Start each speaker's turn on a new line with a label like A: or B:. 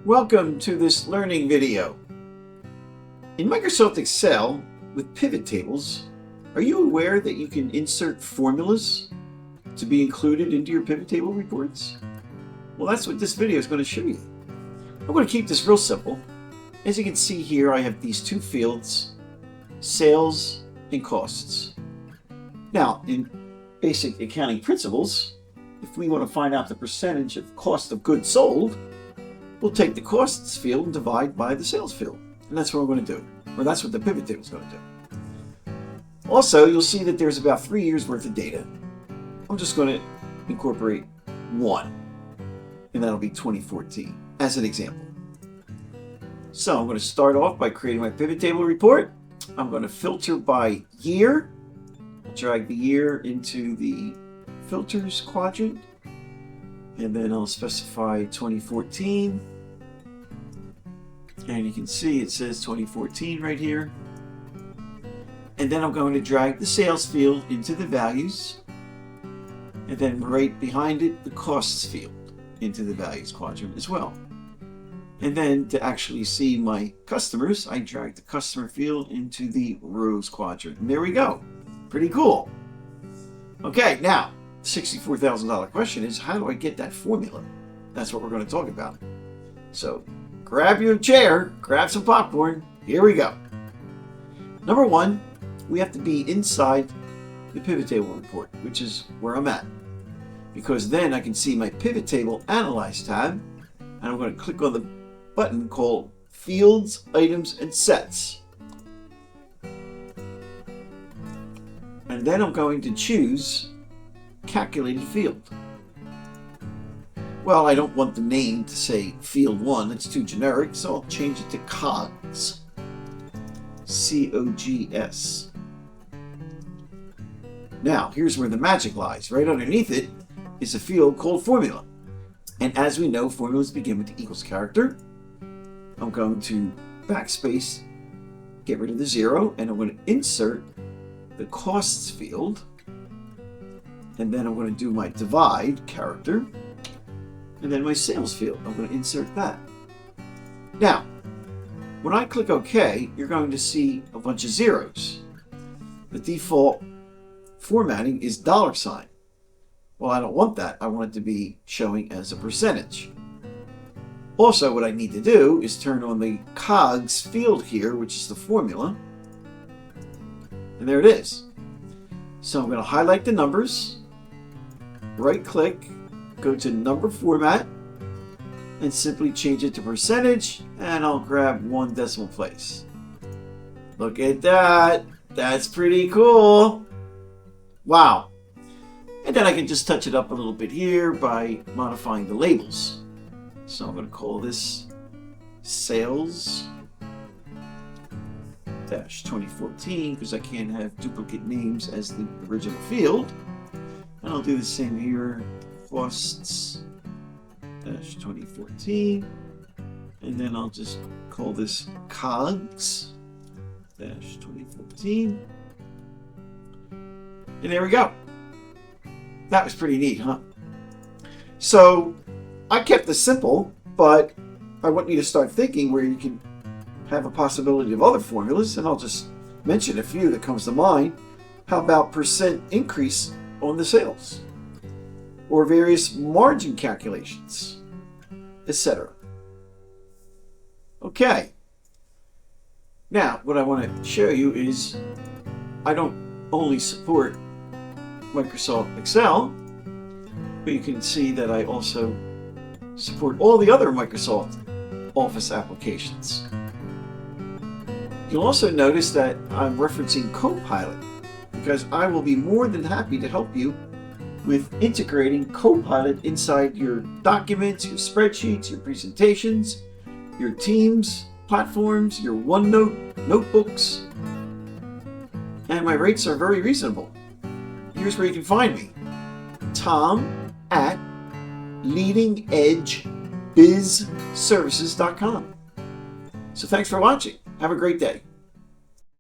A: Welcome to this learning video. In Microsoft Excel with pivot tables, are you aware that you can insert formulas to be included into your pivot table reports? Well, that's what this video is going to show you. I'm going to keep this real simple. As you can see here, I have these two fields, sales and costs. Now, in basic accounting principles, if we want to find out the percentage of cost of goods sold, we'll take the costs field and divide by the sales field. And that's what we're going to do. Or that's what the pivot table is going to do. Also, you'll see that there's about 3 years worth of data. I'm just going to incorporate one. And that'll be 2014 as an example. So I'm going to start off by creating my pivot table report. I'm going to filter by year. I'll drag the year into the filters quadrant. And then I'll specify 2014. And you can see it says 2014 right here. And then I'm going to drag the sales field into the values. And then right behind it, the costs field into the values quadrant as well. And then to actually see my customers, I drag the customer field into the rows quadrant. And there we go. Pretty cool. Okay, now, $64,000 question is, how do I get that formula? That's what we're going to talk about. So grab your chair, grab some popcorn. Here we go. Number one, we have to be inside the pivot table report, which is where I'm at. Because then I can see my pivot table analyze tab, and I'm going to click on the button called Fields, Items, and Sets. And then I'm going to choose Calculated Field. Well, I don't want the name to say Field 1, it's too generic, so I'll change it to COGS. C-O-G-S. Now, here's where the magic lies. Right underneath it is a field called Formula. And as we know, formulas begin with the equals character. I'm going to backspace, get rid of the 0, and I'm going to insert the costs field. And then I'm going to do my divide character. And then my sales field. I'm going to insert that. Now, when I click OK, you're going to see a bunch of zeros. The default formatting is $sign. Well, I don't want that. I want it to be showing as a percentage. Also, what I need to do is turn on the COGS field here, which is the formula. And there it is. So I'm going to highlight the numbers. Right click, go to number format, and simply change it to percentage, and I'll grab 1 decimal place. Look at that. That's pretty cool. Wow. And then I can just touch it up a little bit here by modifying the labels. So I'm going to call this Sales 2014 because I can't have duplicate names as the original field. And I'll do the same here, Costs 2014, and then I'll just call this COGS 2014, and there we go. That was pretty neat, huh? So I kept this simple, but I want you to start thinking where you can have a possibility of other formulas, and I'll just mention a few that comes to mind. How about percent increase on the sales, or various margin calculations, etc. Okay. Now, what I want to show you is I don't only support Microsoft Excel, but you can see that I also support all the other Microsoft Office applications. You'll also notice that I'm referencing Copilot, because I will be more than happy to help you with integrating Copilot inside your documents, your spreadsheets, your presentations, your Teams platforms, your OneNote notebooks. And my rates are very reasonable. Here's where you can find me. Tom at leadingedgebizservices.com. So thanks for watching. Have a great day.